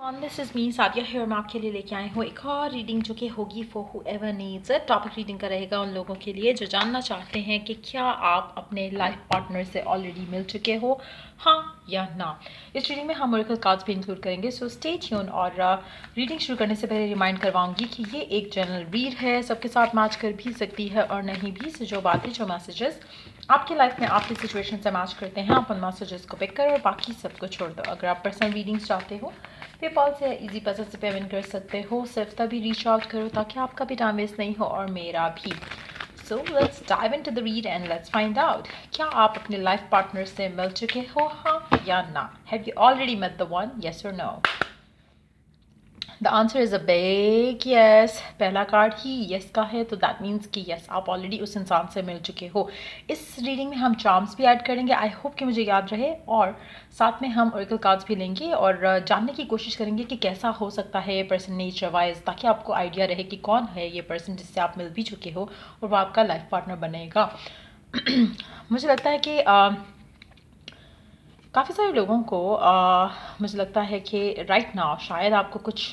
On this is me Sadia here मैं आपके लिए लेके आई हूँ एक और रीडिंग जो कि होगी for whoever needs it. Topic reading का रहेगा उन लोगों के लिए जो जानना चाहते हैं कि क्या आप अपने लाइफ पार्टनर से ऑलरेडी मिल चुके हो, हाँ या ना। इस रीडिंग में हम ओरेकल कार्ड्स भी इंक्लूड करेंगे, सो स्टे ट्यून। और रीडिंग शुरू करने से पहले रिमाइंड करवाऊंगी कि ये एक जनरल रीड है, सबके साथ मैच कर भी सकती है और नहीं भी। सो जो बातें जो मैसेजेस आपकी लाइफ में आपकी सिचुएशन से मैच करते हैं आप उन मैसेजेस को पिक करो और बाकी सबको छोड़ दो। अगर आप पर्सनल रीडिंग्स चाहते हो पेपाल से इजी पैसे से पेमेंट कर सकते हो, सिर्फ तभी रीच आउट करो ताकि आपका भी टाइम वेस्ट नहीं हो और मेरा भी। So let's dive into the read and let's find out क्या आप अपने लाइफ पार्टनर से मिल चुके हो, हाँ या ना। Have you already met the one, yes और no. The answer is a big yes. पहला कार्ड ही यस का है तो दैट मीन्स कि यस आप ऑलरेडी उस इंसान से मिल चुके हो। इस रीडिंग में हम चार्म्स भी ऐड करेंगे, आई होप कि मुझे याद रहे, और साथ में हम ओरेकल कार्ड्स भी लेंगे और जानने की कोशिश करेंगे कि कैसा हो सकता है ये पर्सन नेचर वाइज, ताकि आपको आइडिया रहे कि कौन है ये पर्सन जिससे आप मिल भी चुके हो और वो आपका लाइफ पार्टनर बनेगा। मुझे लगता है कि काफ़ी सारे लोगों को मुझे लगता है कि राइट नाउ शायद आपको कुछ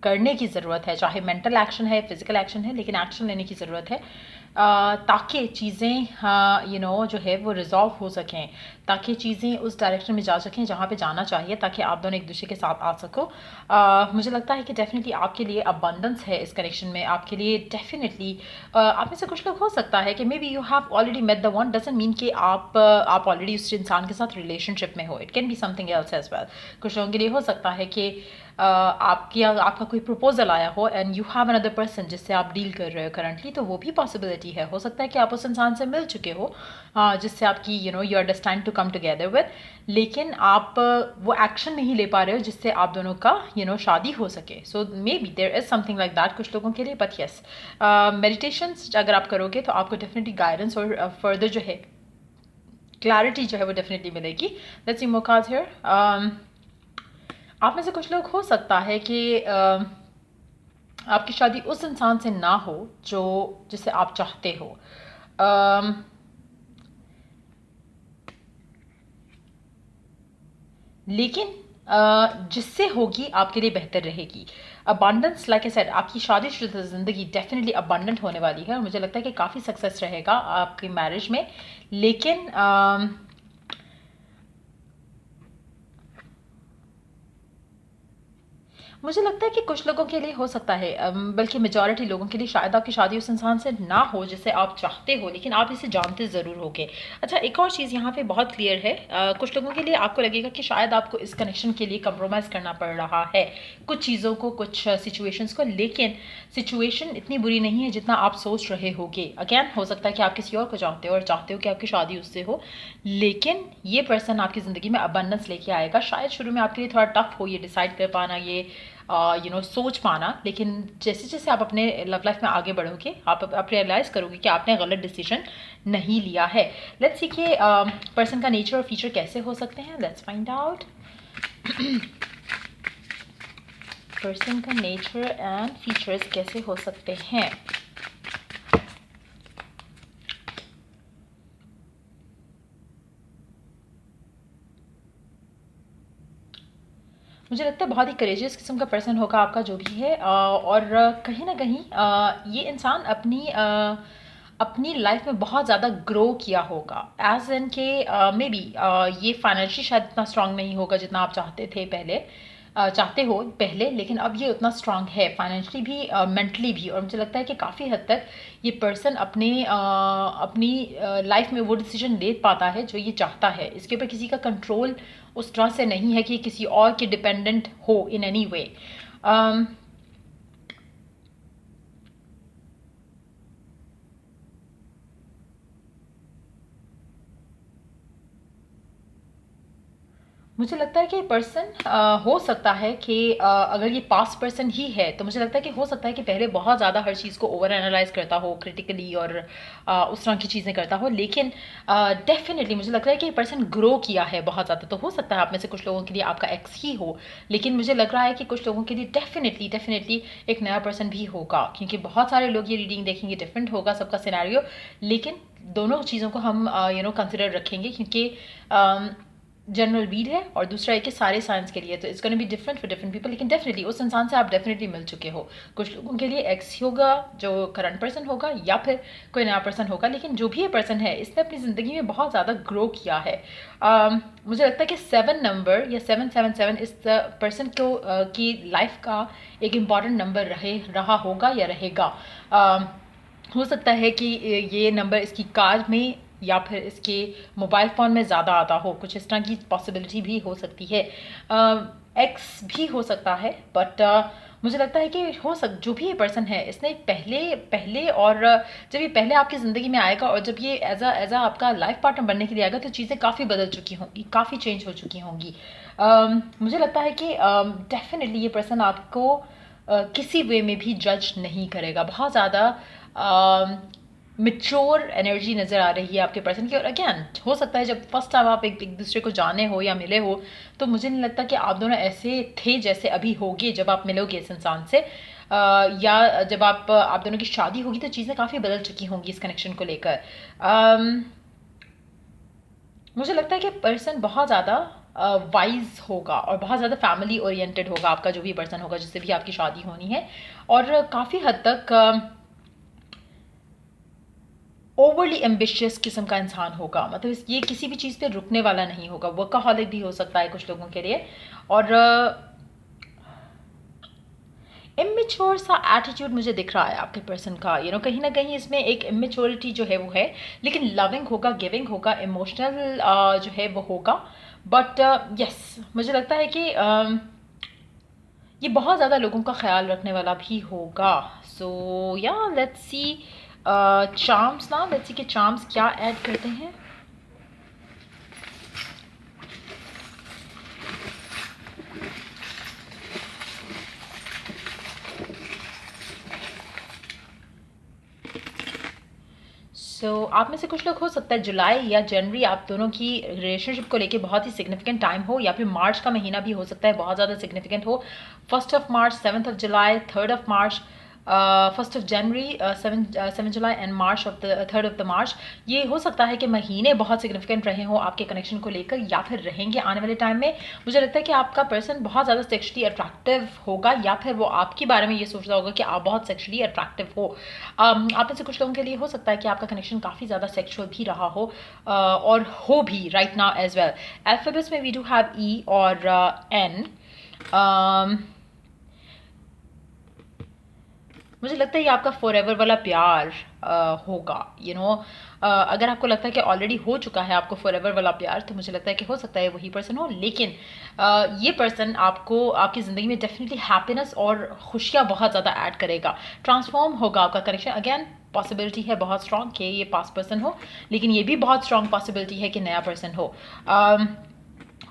करने की ज़रूरत है, चाहे मेंटल एक्शन है फिजिकल एक्शन है, लेकिन एक्शन लेने की ज़रूरत है ताकि चीज़ें जो है वो रिजॉल्व हो सकें, ताकि चीज़ें उस डायरेक्शन में जा सकें जहाँ पे जाना चाहिए, ताकि आप दोनों एक दूसरे के साथ आ सको। मुझे लगता है कि डेफिनेटली आपके लिए अबंडेंस है इस कनेक्शन में, आपके लिए डेफिनेटली आप में से कुछ लोग हो सकता है कि may be you have already met the one, doesn't mean कि आप ऑलरेडी उस इंसान के साथ रिलेशनशिप में हो। It can be something else as well. कुछ लोगों के लिए हो सकता है कि आपका कोई प्रपोजल आया हो and you have another person जिससे आप डील कर रहे हो करंटली, तो वो भी पॉसिबिलिटी है। हो सकता है कि आप उस इंसान से मिल चुके हो जिससे आपकी you are destined to come together with, लेकिन आप वो एक्शन नहीं ले पा रहे हो जिससे आप दोनों का शादी हो सके। So maybe there is something like that कुछ लोगों के लिए। बट यस, मेडिटेशन अगर आप करोगे तो आपको डेफिनेटली गाइडेंस और फर्दर जो है क्लैरिटी जो है वो डेफिनेटली मिलेगी। Let's see more cards here. आप में से कुछ लोग हो सकता है कि आपकी शादी उस इंसान से ना हो जिसे आप चाहते हो, लेकिन जिससे होगी आपके लिए बेहतर रहेगी। अबंडेंस, लाइक आई सेड, आपकी शादीशुदा ज़िंदगी डेफिनेटली अबंडेंट होने वाली है और मुझे लगता है कि काफ़ी सक्सेस रहेगा आपकी मैरिज में। लेकिन मुझे लगता है कि कुछ लोगों के लिए हो सकता है, बल्कि मेजॉरिटी लोगों के लिए शायद आपकी शादी उस इंसान से ना हो जिसे आप चाहते हो, लेकिन आप इसे जानते ज़रूर होगे। अच्छा, एक और चीज़ यहाँ पे बहुत क्लियर है, कुछ लोगों के लिए आपको लगेगा कि शायद आपको इस कनेक्शन के लिए कंप्रोमाइज़ करना पड़ रहा है, कुछ चीज़ों को, कुछ सिचुएशंस को, लेकिन सिचुएशन इतनी बुरी नहीं है जितना आप सोच रहे होगे। अगेन, हो सकता है कि आप किसी और को चाहते हो और चाहते हो कि आपकी शादी उससे हो, लेकिन ये पर्सन आपकी ज़िंदगी में अबंडेंस लेके आएगा। शायद शुरू में आपके लिए थोड़ा टफ हो ये डिसाइड कर पाना, ये सोच पाना, लेकिन जैसे जैसे आप अपने लव लाइफ में आगे बढ़ोगे आप रियलाइज़ करोगे कि आपने गलत डिसीजन नहीं लिया है। लेट्स सी कि पर्सन का नेचर और फीचर कैसे हो सकते हैं। लेट्स फाइंड आउट पर्सन का नेचर एंड फीचर्स कैसे हो सकते हैं। मुझे लगता है बहुत ही करेजियस किस्म का पर्सन होगा आपका जो भी है, और कहीं ना कहीं ये इंसान अपनी लाइफ में बहुत ज़्यादा ग्रो किया होगा, एज एन के मे बी ये फाइनेंशियली शायद इतना स्ट्रांग नहीं होगा जितना आप चाहते हो पहले, लेकिन अब ये उतना स्ट्रांग है फाइनेंशियली भी, मेंटली भी। और मुझे लगता है कि काफ़ी हद तक ये पर्सन अपनी लाइफ में वो डिसीजन ले पाता है जो ये चाहता है। इसके ऊपर किसी का कंट्रोल उस तरह से नहीं है कि किसी और के डिपेंडेंट हो इन एनी वे। मुझे लगता है कि पर्सन हो सकता है कि अगर ये पास्ट पर्सन ही है तो मुझे लगता है कि हो सकता है कि पहले बहुत ज़्यादा हर चीज़ को ओवर एनालाइज करता हो क्रिटिकली और उस तरह की चीज़ें करता हो, लेकिन डेफिनेटली मुझे लगता है कि ये पर्सन ग्रो किया है बहुत ज़्यादा। तो हो सकता है आप में से कुछ लोगों के लिए आपका एक्स ही हो, लेकिन मुझे लग रहा है कि कुछ लोगों के लिए डेफिनेटली एक नया पर्सन भी होगा, क्योंकि बहुत सारे लोग ये रीडिंग देखेंगे, डिफरेंट होगा सबका सिनेरियो, लेकिन दोनों चीज़ों को हम कंसिडर रखेंगे, क्योंकि जनरल रीड है और दूसरा है कि सारे साइंस के लिए, तो it's gonna be different for different people. लेकिन डेफिनेटली उस इंसान से आप डेफिनेटली मिल चुके हो। कुछ लोगों के लिए एक्स होगा जो करंट पर्सन होगा, या फिर कोई नया पर्सन होगा, लेकिन जो भी ये पर्सन है इसने अपनी ज़िंदगी में बहुत ज़्यादा ग्रो किया है। मुझे लगता है कि 7 नंबर या 777 इस पर्सन को की लाइफ का एक इम्पॉर्टेंट नंबर रहा होगा या रहेगा। हो सकता है कि ये नंबर इसकी कार में या फिर इसके मोबाइल फ़ोन में ज़्यादा आता हो, कुछ इस तरह की पॉसिबिलिटी भी हो सकती है। एक्स भी हो सकता है, बट मुझे लगता है कि जो भी ये पर्सन है इसने पहले और जब ये पहले आपकी ज़िंदगी में आएगा और जब ये एज अ आपका लाइफ पार्टनर बनने के लिए आएगा, तो चीज़ें काफ़ी बदल चुकी होंगी, काफ़ी चेंज हो चुकी होंगी। मुझे लगता है कि डेफिनेटली ये पर्सन आपको किसी वे में भी जज नहीं करेगा। बहुत ज़्यादा मिच्योर एनर्जी नज़र आ रही है आपके पर्सन की। और अगेन हो सकता है जब फर्स्ट टाइम आप एक दूसरे को जाने हो या मिले हो, तो मुझे नहीं लगता कि आप दोनों ऐसे थे जैसे अभी होगे जब आप मिलोगे इस इंसान से, या जब आप दोनों की शादी होगी तो चीज़ें काफ़ी बदल चुकी होंगी इस कनेक्शन को लेकर। मुझे लगता है कि पर्सन बहुत ज़्यादा वाइज होगा और बहुत ज़्यादा फैमिली ओरिएंटेड होगा, आपका जो भी पर्सन होगा जिससे भी आपकी शादी होनी है, और काफ़ी हद तक ओवरली एम्बिशियस किस्म का इंसान होगा। मतलब ये किसी भी चीज़ पे रुकने वाला नहीं होगा। वर्कaholic भी हो सकता है कुछ लोगों के लिए, और इमेच्योर सा एटीट्यूड मुझे दिख रहा है आपके पर्सन का। कहीं ना कहीं इसमें एक इमेच्योरिटी जो है वो है, लेकिन लविंग होगा, गिविंग होगा, इमोशनल जो है वो होगा। बट यस, मुझे लगता है कि ये बहुत ज़्यादा लोगों का ख्याल रखने वाला भी होगा। सो या लेट्स सी चार्म्स ना, लेट्स सी कि चार्म्स क्या ऐड करते हैं। आप में से कुछ लोग हो सकता है जुलाई या जनवरी आप दोनों की रिलेशनशिप को लेके बहुत ही सिग्निफिकेंट टाइम हो, या फिर मार्च का महीना भी हो सकता है बहुत ज़्यादा सिग्निफिकेंट हो। 1 मार्च, 7 जुलाई, 3 मार्च, 1 जनवरी, 7 जुलाई एंड मार्च ऑफ द 3 मार्च। ये हो सकता है कि महीने बहुत सिग्निफिकेंट रहे हों आपके कनेक्शन को लेकर, या फिर रहेंगे आने वाले टाइम में। मुझे लगता है कि आपका पर्सन बहुत ज़्यादा सेक्सुअली अट्रैक्टिव होगा, या फिर वो आपके बारे में ये सोच रहा होगा कि आप बहुत सेक्सुअली अट्रैक्टिव हो। आप में से कुछ लोगों के लिए हो सकता है कि आपका कनेक्शन काफ़ी ज़्यादा सेक्सुअल भी रहा हो, और हो भी right now as well. Alphabets में वी डू हैव ई और एन। मुझे लगता है ये आपका फॉर एवर वाला प्यार होगा। अगर आपको लगता है कि ऑलरेडी हो चुका है आपको फॉर एवर वाला प्यार, तो मुझे लगता है कि हो सकता है वही पर्सन हो। लेकिन ये पर्सन आपको आपकी ज़िंदगी में डेफिनेटली हैप्पीनेस और खुशियाँ बहुत ज़्यादा ऐड करेगा। ट्रांसफॉर्म होगा आपका कनेक्शन। अगेन पॉसिबिलिटी है बहुत स्ट्रॉन्ग कि ये पास्ट पर्सन हो, लेकिन ये भी बहुत स्ट्रॉन्ग पॉसिबिलिटी है कि नया पर्सन हो,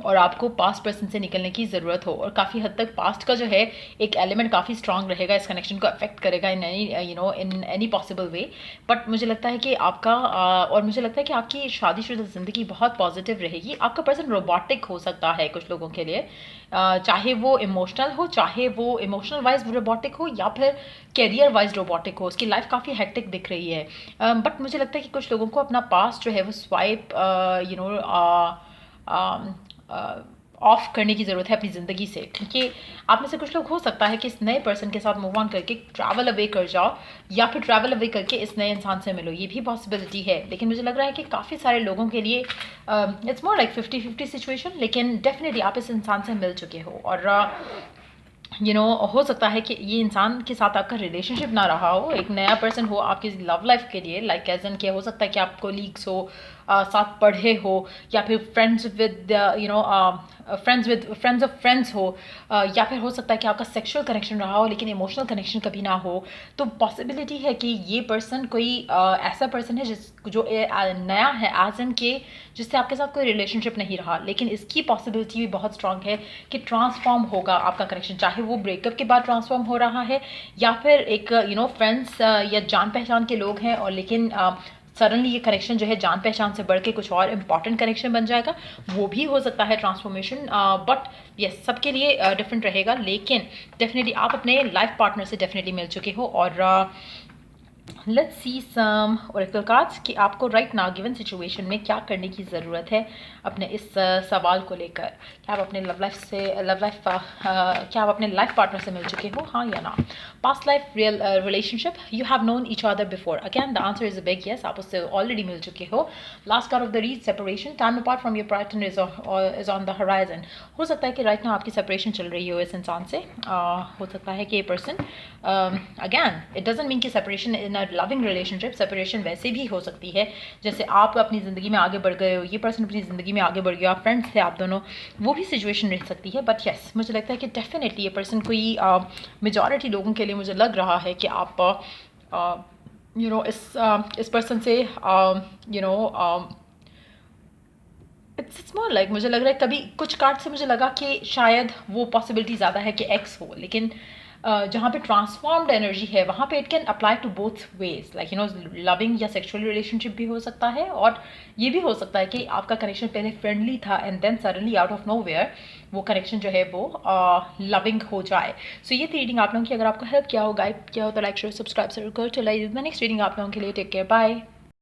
और आपको पास्ट पर्सन से निकलने की ज़रूरत हो। और काफ़ी हद तक पास्ट का जो है एक एलिमेंट काफ़ी स्ट्रॉन्ग रहेगा, इस कनेक्शन को अफेक्ट करेगा in any possible way. But मुझे लगता है कि आपका और मुझे लगता है कि आपकी शादीशुदा ज़िंदगी बहुत पॉजिटिव रहेगी। आपका पर्सन रोबोटिक हो सकता है कुछ लोगों के लिए, चाहे वो इमोशनल हो, चाहे वो इमोशनल वाइज रोबोटिक हो, या फिर कैरियर वाइज रोबोटिक हो। उसकी लाइफ काफ़ी हेक्टिक दिख रही है। बट मुझे लगता है कि कुछ लोगों को अपना पास्ट जो है वो स्वाइप ऑफ करने की ज़रूरत है अपनी ज़िंदगी से, क्योंकि आप में से कुछ लोग हो सकता है कि इस नए पर्सन के साथ मूव ऑन करके ट्रैवल अवे कर जाओ, या फिर ट्रैवल अवे करके इस नए इंसान से मिलो। ये भी पॉसिबिलिटी है, लेकिन मुझे लग रहा है कि काफ़ी सारे लोगों के लिए इट्स मोर लाइक 50-50 सिचुएशन। लेकिन डेफिनेटली आप इस इंसान से मिल चुके हो, और हो सकता है कि ये इंसान के साथ आपका रिलेशनशिप ना रहा हो, एक नया पर्सन हो आपकी लव लाइफ के लिए। लाइक एज एन के हो सकता है कि आप कोलीग्स हो, साथ पढ़े हो, या फिर friends with friends of friends हो, या फिर हो सकता है कि आपका सेक्सुअल कनेक्शन रहा हो लेकिन इमोशनल कनेक्शन कभी ना हो। तो पॉसिबिलिटी है कि ये पर्सन कोई ऐसा पर्सन है जो नया है, एज एन के जिससे आपके साथ कोई रिलेशनशिप नहीं रहा, लेकिन इसकी पॉसिबिलिटी भी बहुत स्ट्रांग है कि ट्रांसफॉर्म होगा आपका कनेक्शन, चाहे वो ब्रेकअप के बाद ट्रांसफॉर्म हो रहा है, या फिर एक फ्रेंड्स या जान पहचान के लोग हैं, और लेकिन सडनली ये कनेक्शन जो है जान पहचान से बढ़ के कुछ और इम्पॉर्टेंट कनेक्शन बन जाएगा। वो भी हो सकता है ट्रांसफॉर्मेशन। बट यस, सबके लिए डिफरेंट रहेगा, लेकिन डेफिनेटली आप अपने लाइफ पार्टनर से डेफिनेटली मिल चुके हो, और let's see some oracle cards कि आपको राइट नाउ गिवन सिचुएशन में क्या करने की ज़रूरत है अपने इस सवाल को लेकर। क्या आप अपने क्या आप अपने लाइफ पार्टनर से मिल चुके हो, हाँ या ना? Past life real relationship, you have known each other before, again the answer is a big yes, आप उससे ऑलरेडी मिल चुके हो। Last card of the read, separation, time apart from your partner is on the horizon. हो सकता है कि right now आपकी separation चल रही हो इस इंसान से। हो सकता है कि ये person, again it doesn't mean कि separation in a loving relationship, separation वैसे भी हो सकती है जैसे आप अपनी ज़िंदगी में आगे बढ़ गए हो, ये पर्सन अपनी ज़िंदगी में आगे बढ़ गया, आप फ्रेंड्स थे आप दोनों, वो भी सिचुएशन रह सकती है। बट यस, मुझे लगता है कि डेफिनेटली ये पर्सन कोई मेजॉरिटी लोगों के लिए मुझे लग रहा है कि आप इस पर्सन से इट्स मोर लाइक, मुझे लग रहा है कभी कुछ कार्ड से मुझे लगा कि शायद वो पॉसिबिलिटी ज़्यादा है कि एक्स हो, लेकिन जहाँ पे ट्रांसफॉर्म्ड एनर्जी है वहाँ पे it can apply to both ways, like loving या सेक्सुअल रिलेशनशिप भी हो सकता है, और ये भी हो सकता है कि आपका कनेक्शन पहले फ्रेंडली था and then suddenly out of nowhere वो कनेक्शन जो है वो लविंग हो जाए। सो ये थी रीडिंग आप लोगों की। अगर आपको हेल्प किया हो, गाइड किया हो, तो लाइक शेयर सब्सक्राइब जरूर करो। चलिए नेक्स्ट रीडिंग आप लोगों के लिए, टेक केयर, बाय।